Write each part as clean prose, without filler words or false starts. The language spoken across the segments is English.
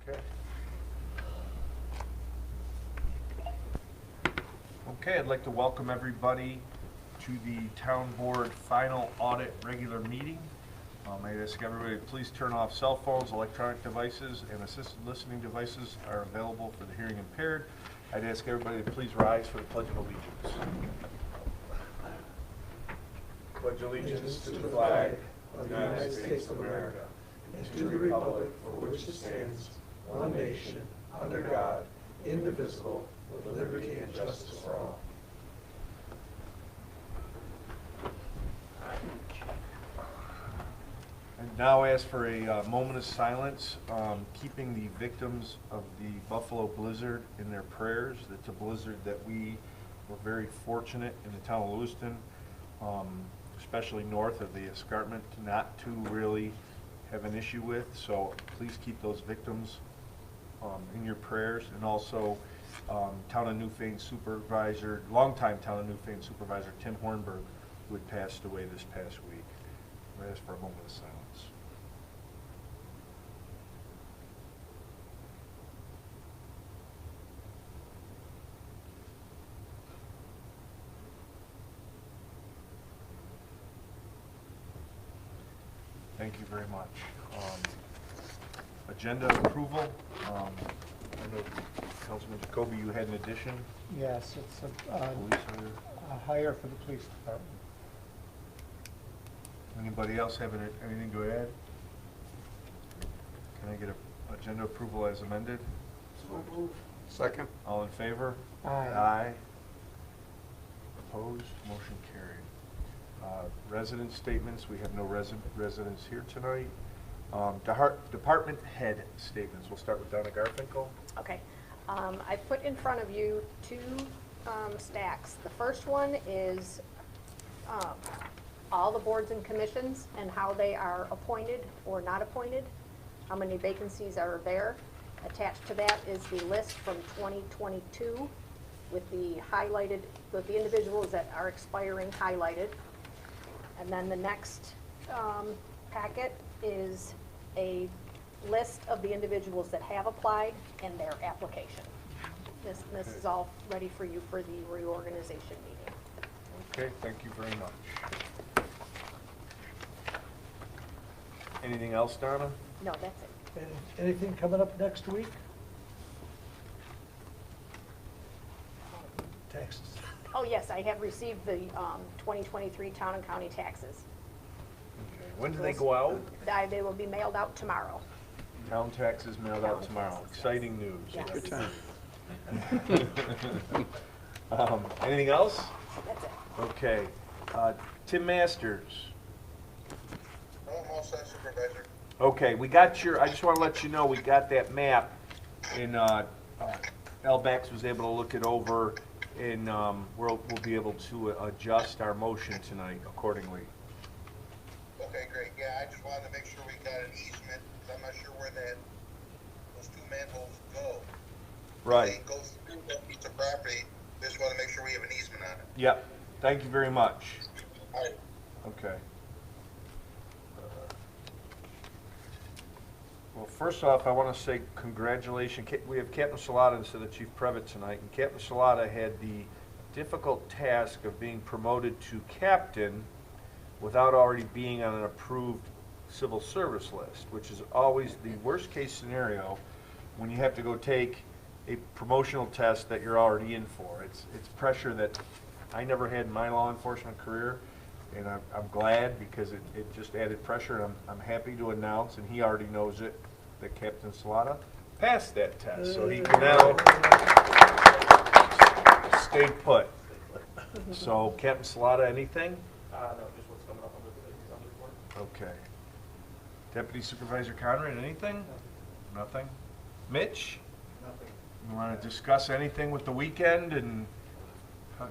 Okay. Okay, I'd like to welcome everybody to the Town Board Final Audit Regular Meeting. I'd ask everybody to please turn off cell phones, electronic devices, and assisted listening devices are available for the hearing impaired. I'd ask everybody to please rise for the Pledge of Allegiance. Pledge allegiance to the flag of the United States of America and to the republic for which it stands, one nation, under God, indivisible, with liberty and justice for all. And now ask for a moment of silence, keeping the victims of the Buffalo blizzard in their prayers. It's a blizzard that we were very fortunate in the town of Lewiston, especially north of the escarpment, not to really have an issue with. So please keep those victims in your prayers. And also Town of Newfane Supervisor, longtime Town of Newfane Supervisor Tim Hornberg, who had passed away this past week. I ask for a moment of silence. Thank you very much. Agenda approval. I know Councilman Jacoby, you had an addition. Yes, it's Police hire. a hire for the police department. Anybody else have anything to add? Can I get an agenda approval as amended? So moved. Second. All in favor? Aye. Aye. Opposed? Motion carried. Resident statements. We have no residents here tonight. Department head statements. We'll start with Donna Garfinkel. Okay. I put in front of you two stacks. The first one is all the boards and commissions and how they are appointed or not appointed, how many vacancies are there. Attached to that is the list from 2022 with the highlighted, with the individuals that are expiring highlighted. And then the next packet is a list of the individuals that have applied and their application. This is all ready for you for the reorganization meeting. Okay, thank you very much. Anything else, Donna? No, that's it. Anything coming up next week? Taxes. Oh, yes, I have received the 2023 town and county taxes. Okay. When do they go out? They will be mailed out tomorrow. Town taxes mailed out Town tomorrow. taxes, Exciting news. Yes. Good time. Anything else? That's it. Okay. Tim Masters. I'm all set, Supervisor. Okay, we got your, I just want to let you know, we got that map, and Elbex was able to look it over, and we'll be able to adjust our motion tonight accordingly. Okay, great. Yeah, I just wanted to make sure we got an easement, because I'm not sure where those two manholes go. Right. They go through that piece of property. Just want to make sure we have an easement on it. Yep. Thank you very much. All right. Okay. Well, first off, I want to say congratulations. We have Captain Salata instead of Chief Previtt tonight, and Captain Salata had the difficult task of being promoted to captain without already being on an approved civil service list, which is always the worst case scenario when you have to go take a promotional test that you're already in for. It's pressure that I never had in my law enforcement career, and I'm glad because it just added pressure, and I'm happy to announce, and he already knows it, that Captain Salata passed that test, so he can now stay put. So, Captain Salata, anything? No, just what's coming up under the report. Okay. Deputy Supervisor Conrad, anything? Nothing? Mitch? Nothing. You want to discuss anything with the weekend? And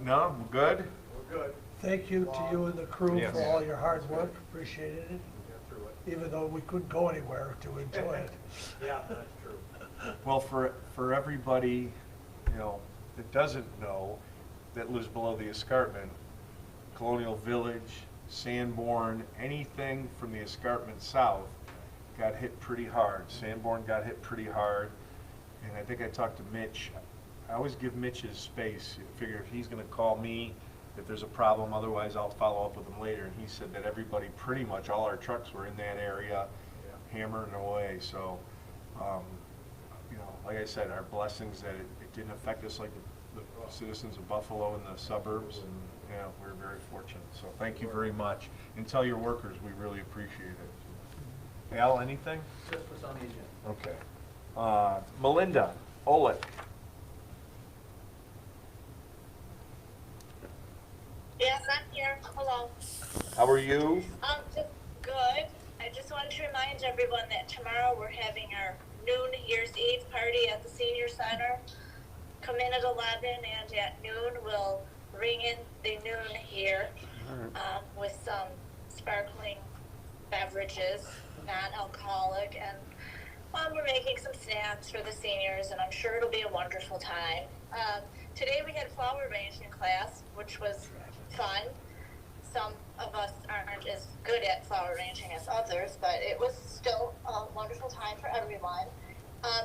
no, we're good? We're good. Thank you to you and the crew Yes. for all your hard work. Appreciated it, We'll get through it. even though we couldn't go anywhere to enjoy it. Yeah, that's true. Well, for everybody, you know, that doesn't know, that lives below the escarpment, Colonial Village, Sanborn, anything from the escarpment south got hit pretty hard. Sanborn got hit pretty hard. And I think I talked to Mitch. I always give Mitch his space. I figure if he's gonna call me, if there's a problem, otherwise I'll follow up with him later. And he said that everybody, pretty much all our trucks were in that area, hammering away. So, you know, like I said, our blessings that it didn't affect us like the citizens of Buffalo and the suburbs, and yeah, we're very fortunate. So thank you very much. And tell your workers we really appreciate it. Al, anything? Just what's on the agenda. Okay. Melinda, Audit. Yes, I'm here. Hello. How are you? Just good. I just wanted to remind everyone that tomorrow we're having our noon New Year's Eve party at the senior center. Come in at 11, and at noon we'll ring in the noon here with some sparkling beverages, non-alcoholic, and we're making some snacks for the seniors, and I'm sure it'll be a wonderful time. Today we had flower arranging class, which was fun. Some of us aren't as good at flower arranging as others, but it was still a wonderful time for everyone.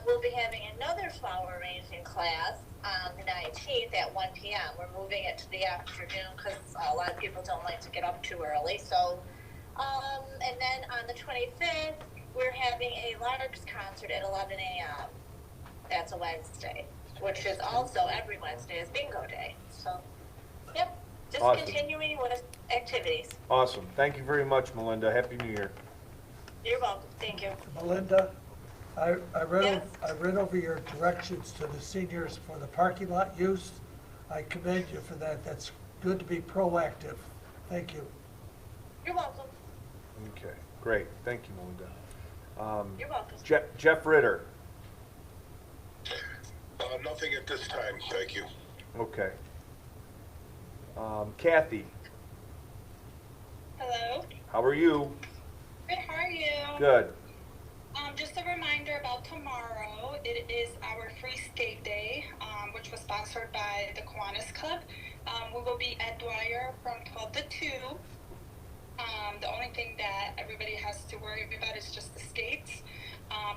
We'll be having another flower arranging class on the 19th at 1 p.m. We're moving it to the afternoon because a lot of people don't like to get up too early. So, and then on the 25th, we're having a Larks concert at 11 a.m. That's a Wednesday, which is also every Wednesday is bingo day. So, yep, just Awesome. continuing with activities. Awesome. Thank you very much, Melinda. Happy New Year. You're welcome. Thank you. Melinda, I read, Yes. I read over your directions to the seniors for the parking lot use. I commend you for that. That's good to be proactive. Thank you. You're welcome. Okay, great. Thank you, Melinda. You're welcome. Jeff Ritter. Nothing at this time, thank you. Okay. Kathy, Hello. how are you? Good, how are you? Good. Just a reminder about tomorrow. It is our free skate day, which was sponsored by the Kiwanis Club. We will be at Dwyer from 12 to 2. The only thing that everybody has to worry about is just the skates,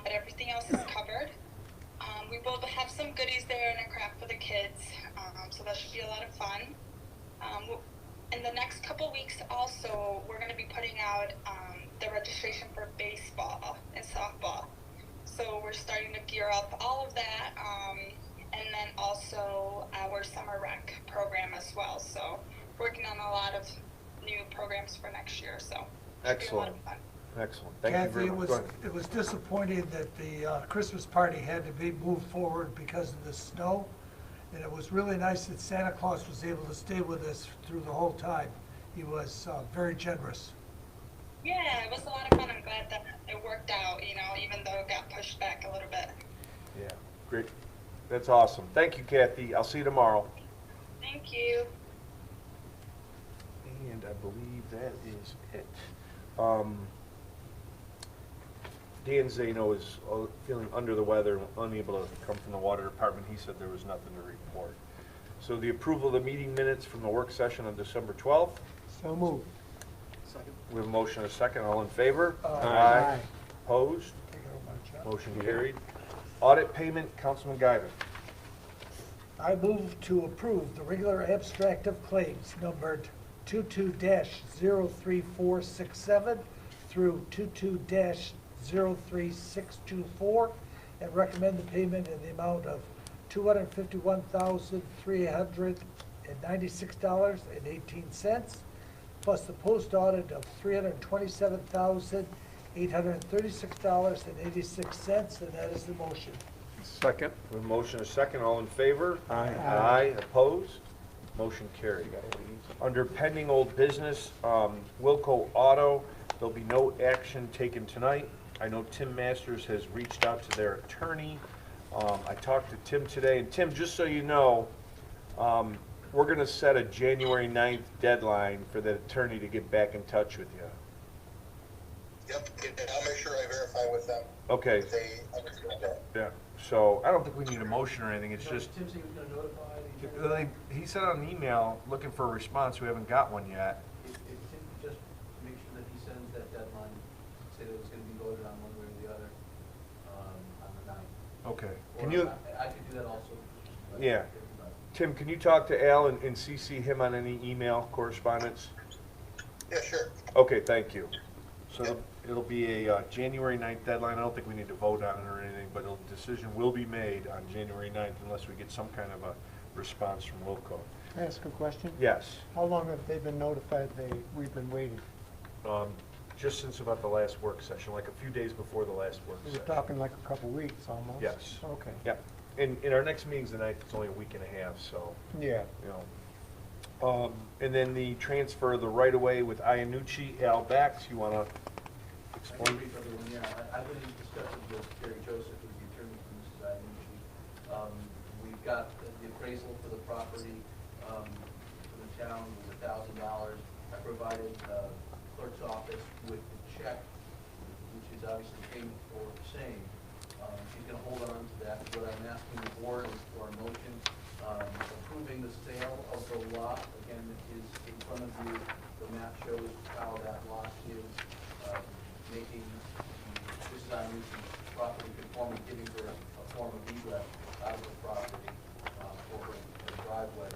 but everything else is covered. We will have some goodies there and a craft for the kids, so that should be a lot of fun. In the next couple weeks also, we're going to be putting out the registration for baseball and softball. So we're starting to gear up all of that, and then also our summer rec program as well. So working on a lot of new programs for next year, so should be a lot of fun. Excellent. Thank you very Kathy, much. Go ahead. it was disappointing that the Christmas party had to be moved forward because of the snow. And it was really nice that Santa Claus was able to stay with us through the whole time. He was very generous. Yeah, it was a lot of fun. I'm glad that it worked out, you know, even though it got pushed back a little bit. Yeah, great. That's awesome. Thank you, Kathy. I'll see you tomorrow. Thank you. And I believe that is it. Dan Zano is feeling under the weather, unable to come from the water department. He said there was nothing to report. So the approval of the meeting minutes from the work session on December 12th. So moved. Second. We have a motion and a second. All in favor? Aye. Opposed? Take it over, Chuck. Motion carried. Audit payment, Councilman Guyton. I move to approve the regular abstract of claims numbered 22-03467 through 22-03624 and recommend the payment in the amount of $251,396.18, plus the post audit of $327,836.86, and that is the motion. Second. We have a motion and a second. All in favor? Aye. Aye. Opposed? Motion carried. Under pending old business, Wilco Auto, there'll be no action taken tonight. I know Tim Masters has reached out to their attorney. I talked to Tim today, and Tim, just so you know, we're gonna set a January 9th deadline for the attorney to get back in touch with you. Yep, I'll make sure I verify with them Okay, if they understand that. yeah, so I don't think we need a motion or anything, it's just, Tim said he was gonna notify the attorney. he sent out an email looking for a response, we haven't got one yet. If Tim could just make sure that he sends that deadline, say that it's gonna be voted on one way or Okay. Or Can you, I could do that also. Yeah. Tim, can you talk to Al and CC him on any email correspondence? Yeah, sure. Okay, thank you. So it'll be a January 9th deadline. I don't think we need to vote on it or anything, but a decision will be made on January 9th unless we get some kind of a response from Wilco. Can I ask a question? Yes, How long have they been notified we've been waiting? just since about the last work session, like a few days before the last work We're session. talking like a couple weeks almost? Yes. Okay. Yeah, and our next meeting's the 9th, it's only a week and a half, so, Yeah. you know. And then the transfer of the right-of-way with Iannucci, Al Bax, you wanna I can explain? brief everyone, yeah. I've been in discussions with Gary Joseph, who's the attorney for Mrs. Iannucci. We've got the appraisal for the property, for the town was $1,000. I provided clerk's office with the check, which is obviously payment for the same. She's gonna hold on to that. What I'm asking the board is for a motion, approving the sale of the lot. Again, is in front of you. The map shows how that lot is, making Mrs. Iannucci's property conforming, giving her a form of egress out of the property, for her driveway.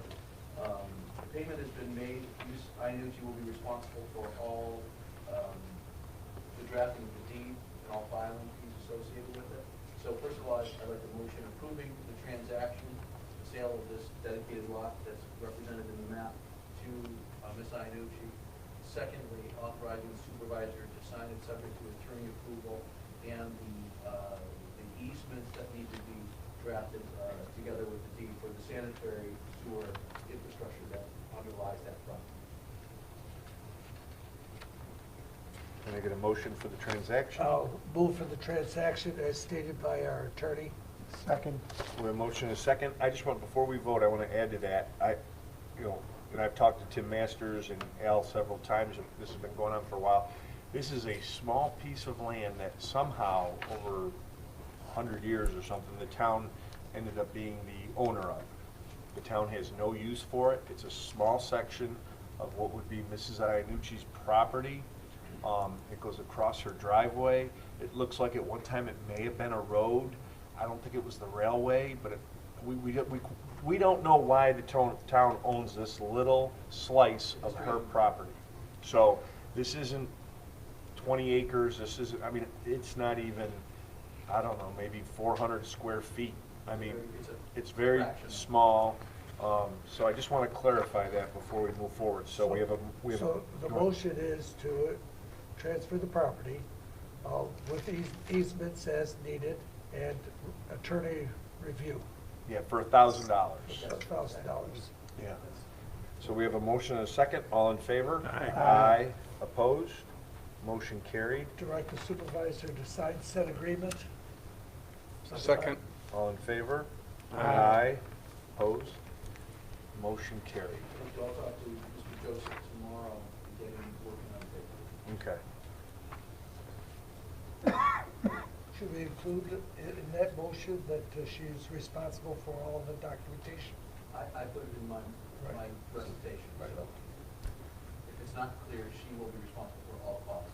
The payment has been made. Ms. Iannucci will be responsible for all, the drafting of the deed and all filing fees associated with it. So first of all, I'd like a motion approving the transaction, the sale of this dedicated lot that's represented in the map to Ms. Iannucci. Secondly, authorizing the supervisor to sign it subject to attorney approval and the easements that need to be drafted together with the deed for the sanitary sewer infrastructure that underlies that property. Can I get a motion for the transaction? I'll move for the transaction as stated by our attorney. Second. We have a motion and a second. I just want, before we vote, I want to add to that. And I've talked to Tim Masters and Al several times, and this has been going on for a while. This is a small piece of land that somehow, over 100 years or something, the town ended up being the owner of. The town has no use for it. It's a small section of what would be Mrs. Iannucci's property. It goes across her driveway. It looks like at one time it may have been a road. I don't think it was the railway, but we don't know why the town owns this little slice of her property. So this isn't 20 acres, this isn't, I mean, it's not even, I don't know, maybe 400 square feet. I mean, it's very small. So I just want to clarify that before we move forward. So we have a. So the motion is to transfer the property with these easements as needed and attorney review. Yeah, for $1,000. $1,000. Yeah. So we have a motion and a second. All in favor? Aye. Aye. Opposed? Motion carried. Direct the supervisor to sign said agreement. Second. All in favor? Aye. Opposed? Motion carried. I'll talk to Mr. Joseph tomorrow and get him working on paper. Okay. Should we include in that motion that she's responsible for all the documentation? I put it in my Right. presentation, Right. so if it's not clear, she will be responsible for all costs.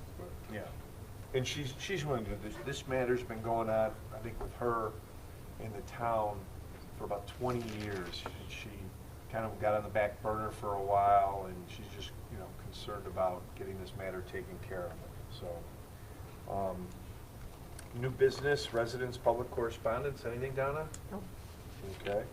Yeah. And she's willing to do this. This matter's been going on, I think, with her in the town for about 20 years. And she kind of got on the back burner for a while, and she's just, concerned about getting this matter taken care of. So, new business, residents, public correspondence, anything, Donna? No. Okay.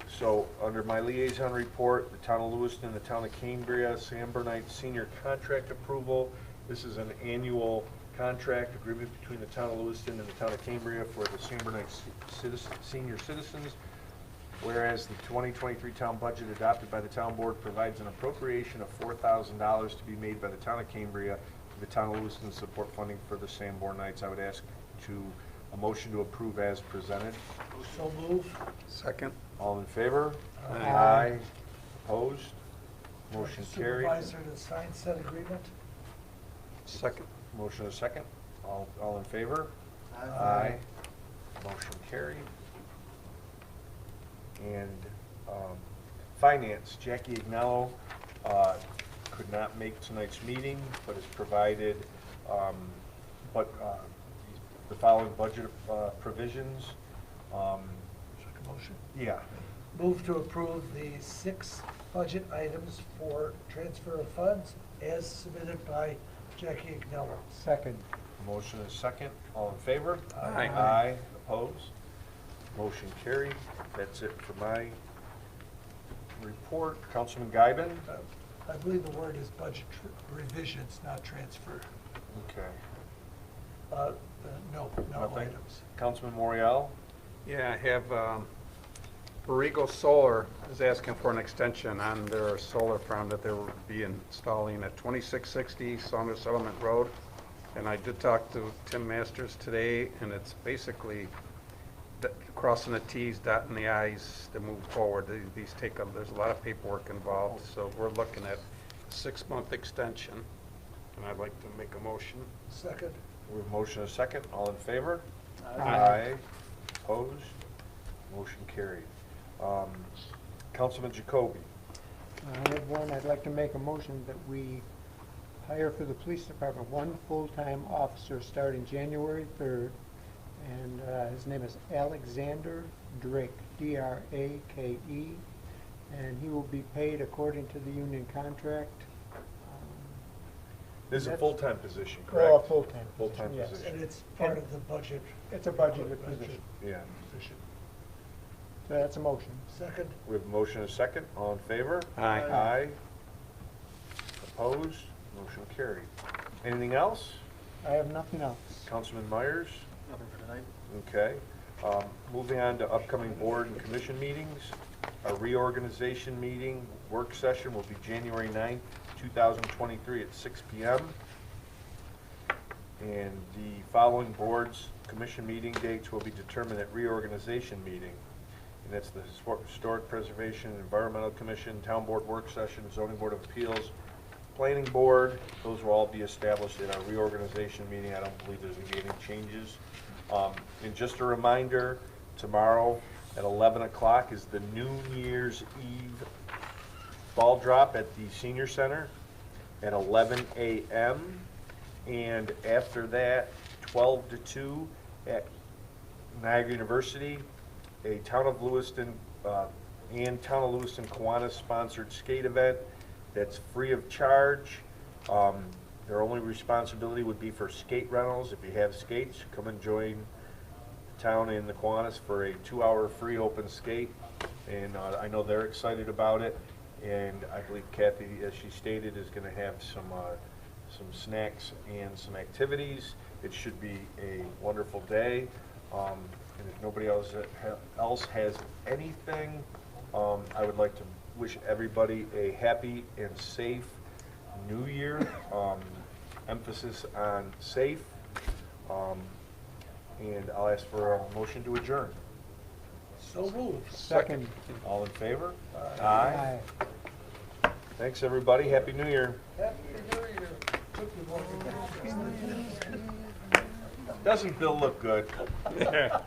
So, under my liaison report, the town of Lewiston, the town of Cambria, San Bernardino senior contract approval. This is an annual contract agreement between the town of Lewiston and the town of Cambria for the San Bernardino senior citizens. Whereas the 2023 town budget adopted by the town board provides an appropriation of $4,000 to be made by the town of Cambria to the town of Lewiston support funding for the Sanborn Knights. I would ask a motion to approve as presented. So move. Second. All in favor? Aye. Opposed? Motion Direct the carried. supervisor to sign said agreement. Second. Motion is second. All in favor? Aye. Motion carried. And finance, Jackie Agnello could not make tonight's meeting, but has provided, the following budget provisions. Second motion. Yeah. Move to approve the 6 budget items for transfer of funds as submitted by Jackie Agnello. Second. Motion is second. All in favor? Aye. Aye. Opposed? Motion carried. That's it for my report. Councilman Giben? I believe the word is budget revisions, not transfer. Okay. No Nothing. items. Councilman Morial? Yeah, I have, Borrego Solar is asking for an extension on their solar farm that they will be installing at 2660 Saunders Settlement Road. And I did talk to Tim Masters today, and it's basically crossing the Ts, dotting the Is to move forward. These take them, there's a lot of paperwork involved, so we're looking at a 6-month extension. And I'd like to make a motion. Second. We have a motion and a second. All in favor? Aye. Opposed? Motion carried. Councilman Jacoby? I have one, I'd like to make a motion that we hire for the police department 1 full-time officer starting January 3rd. And his name is Alexander Drake, D-R-A-K-E. And he will be paid according to the union contract. This is a That's- full-time position, Well, correct? full-time. Full-time yes. position. And it's part of the budget. It's a budgeted position. Yeah. Position. So that's a motion. Second. We have a motion and a second. All in favor? Aye. Aye. Opposed? Motion carried. Anything else? I have nothing else. Councilman Myers? Nothing for tonight. Okay. Moving on to upcoming board and commission meetings. Our reorganization meeting, work session will be January 9th, 2023 at 6 p.m. And the following boards, commission meeting dates will be determined at reorganization meeting. And that's the Historic Preservation and Environmental Commission, Town Board Work Session, Zoning Board of Appeals, Planning Board. Those will all be established at our reorganization meeting. I don't believe there's going to be any changes. And just a reminder, tomorrow at 11 o'clock is the New Year's Eve ball drop at the Senior Center at 11 a.m. And after that, 12 to 2 at Niagara University, a Town of Lewiston and Town of Lewiston Kiwanis sponsored skate event that's free of charge. Their only responsibility would be for skate rentals. If you have skates, come and join the town and the Kiwanis for a 2-hour free open skate. And I know they're excited about it. And I believe Kathy, as she stated, is going to have some snacks and some activities. It should be a wonderful day. And if nobody else has anything, I would like to wish everybody a happy and safe New Year. Emphasis on safe. And I'll ask for a motion to adjourn. So moved. Second. All in favor? Aye. Thanks, everybody. Happy New Year. Happy New Year. Took me longer. Doesn't Bill look good? Yeah.